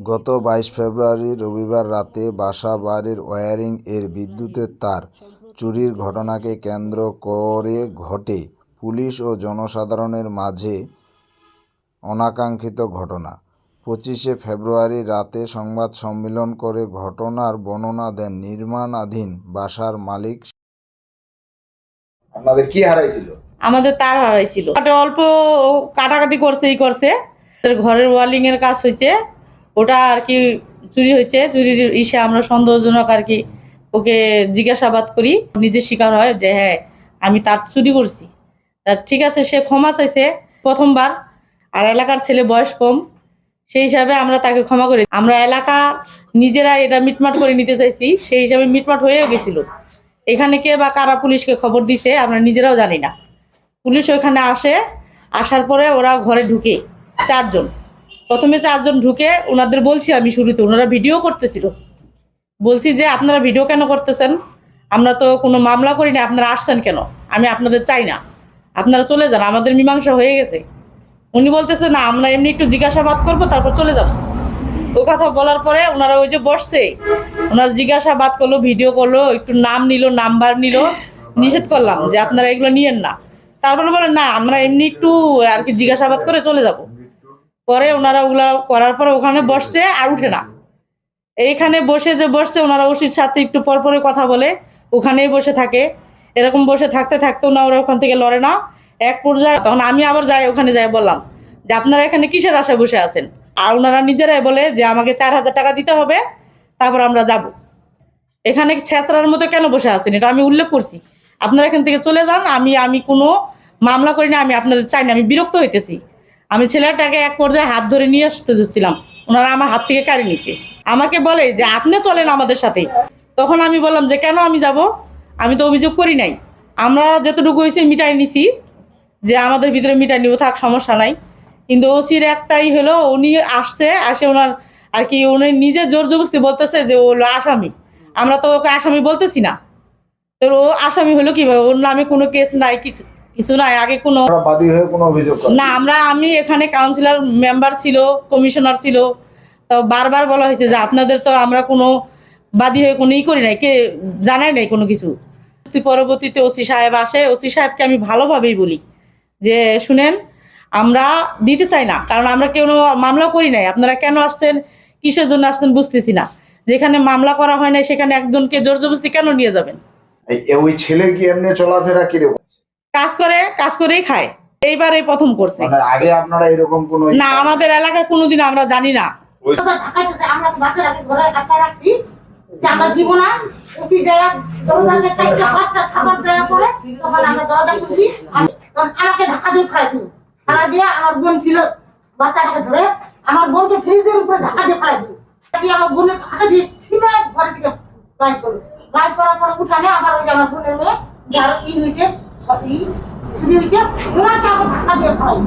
গত ২২ ফেব্রুয়ারি রবিবার রাতে বাসাবাড়ির ওয়্যারিং এর বিদ্যুতের তার চুরির ঘটনাকে কেন্দ্র করে ঘটে পুলিশ ও জনসাধারণের মাঝে অনাকাঙ্ক্ষিত ঘটনা। ২৫শে ফেব্রুয়ারি রাতে সংবাদ সম্মেলন করে ঘটনার বর্ণনা দেন নির্মাণাধীন বাসার মালিক। আপনাদের কি হারাইছিল? আমাদের তার হারাইছিল, অল্প কাটাকাটি করছে ঘরের ওয়ালিং এর কাজ হয়েছে, ওটা আর কি চুরি হয়েছে। চুরির ইসে আমরা সন্দেহজনক আর কি ওকে জিজ্ঞাসাবাদ করি, নিজে স্বীকার হয় যে হ্যাঁ আমি তার চুরি করছি। ঠিক আছে, সে ক্ষমা চাইছে প্রথমবার, আর এলাকার ছেলে বয়স কম, সেই হিসাবে আমরা তাকে ক্ষমা করি। আমরা এলাকা নিজেরা এটা মিটমাট করে নিতে চাইছি, সেই হিসাবে মিটমাট হয়েও গেছিল। এখানে কে বা কারা পুলিশকে খবর দিছে আমরা নিজেরাও জানি না। পুলিশ ওইখানে আসার পরে ওরা ঘরে ঢুকে প্রথমে চারজন ঢুকে ওনাদের বলছি আমি শুরুতে, ওনারা ভিডিও করতেছিল, বলছি যে আপনারা ভিডিও কেন করতেছেন, আমরা তো কোনো মামলা করি না, আপনারা আসছেন কেন, আমি আপনাদের চাই না, আপনারা চলে যান, আমাদের মীমাংসা হয়ে গেছে। উনি বলতেছে না আমরা এমনি একটু জিজ্ঞাসাবাদ করবো তারপর চলে যাব। ওই কথা বলার পরে ওনারা ওই যে বসছে, ওনারা জিজ্ঞাসাবাদ করলো, ভিডিও করলো, একটু নাম নিল, নাম্বার নিল, নিষেধ করলাম যে আপনারা এগুলো নিয়েন না। তারপরে বলে না আমরা এমনি একটু আর কি জিজ্ঞাসাবাদ করে চলে যাব। পরে ওনারা ওগুলা করার পরে ওখানে বসছে আর উঠে না। এইখানে বসছে ওনারা ওসির সাথে একটু পরপরে কথা বলে ওখানেই বসে থাকে। এরকম বসে থাকতে থাকতে ওরা ওখান থেকে লড়ে না। এক পর্যায়ে তখন আমি আবার ওখানে যাই বললাম যে আপনারা এখানে কিসের আশায় বসে আছেন। আর ওনারা নিজেরাই বলে যে আমাকে ৪,০০০ টাকা দিতে হবে, তারপর আমরা যাব। এখানে ছেঁচড়ার মতো কেন বসে আছেন এটা আমি উল্লেখ করছি, আপনারা এখান থেকে চলে যান, আমি কোনো মামলা করি না, আমি আপনাদের চাই না, আমি বিরক্ত হইতেছি। আমি ছেলেটাকে এক পর্যায়ে হাত ধরে নিয়ে আসতে দিচ্ছিলাম, ওনারা আমার হাত থেকে কাড়ি নিছে। আমাকে বলে যে আপনি চলেন আমাদের সাথে। তখন আমি বললাম যে কেন আমি যাব, আমি তো অভিযোগ করি নাই, আমরা যতটুকু হয়েছে মিটাই নিছি, যে আমাদের ভিতরে মিটাই নিব, থাক সমস্যা নাই। কিন্তু ওসির একটাই হলো উনি আসে ওনার আর কি উনি নিজে জোর জবরদস্তি বলতেছে যে ও হলো আসামি, আমরা তো ওকে আসামি বলতেছি না। তো ও আসামি হলো কিভাবে, ওর নামে কোনো কেস নাই, কিছু নাই, আগে কোনো বাদী হয়ে কোনো অভিযোগ না। আমি এখানে কাউন্সিলর মেম্বার ছিল, কমিশনার ছিল, তো বারবার বলা হয়েছে যে আপনাদের তো আমরা কোনো বাদী হয়ে কোনো করি নাই, কে জানাই নাই কোনো কিছু। পরবর্তীতে ওসি সাহেব আসে, ওসি সাহেবকে আমি ভালোভাবেই বলি যে শুনেন আমরা দিতে চাই না, কারণ আমরা কেউ মামলা করি নাই, আপনারা কেন আসছেন, কিসের জন্য আসছেন বুঝতেছি না। যেখানে মামলা করা হয় নাই সেখানে একজনকে জোর জবরদস্তি কেন নিয়ে যাবেন। ওই ছেলে কি এমনি চলাফেরা কিরকম? কাজ করেই খায়, এইবার এই প্রথম করছে। আগে আপনারা এরকম কোনো না, আমাদের এলাকায় কোনোদিন আমরা জানি না। আমরা দিব না, উঠি দেয়া দরজাকে চারটা পাঁচটা খাবার দেওয়ার পরে তখন আমরা দরজা খুলছি, আমাকে ঢাকা দিয়ে ফেলাই দিল। ফেলা দিয়ে আমার বোন ছিল বাচ্চাটাকে ধরে আমার বোনকে ফ্রিজের উপরে ঢাকা দিয়ে ফেলাই দিল। আমার বোনের হাতে দিয়ে ছিনে ঘরে থেকে বাইর করলো। বাইর করার পরে উঠানে আমার ওই আমার বোনের মেয়ে যারা নিচে চুরি হয়েছে ওনাকে আবার ঢাকা দিয়ে ফেলাই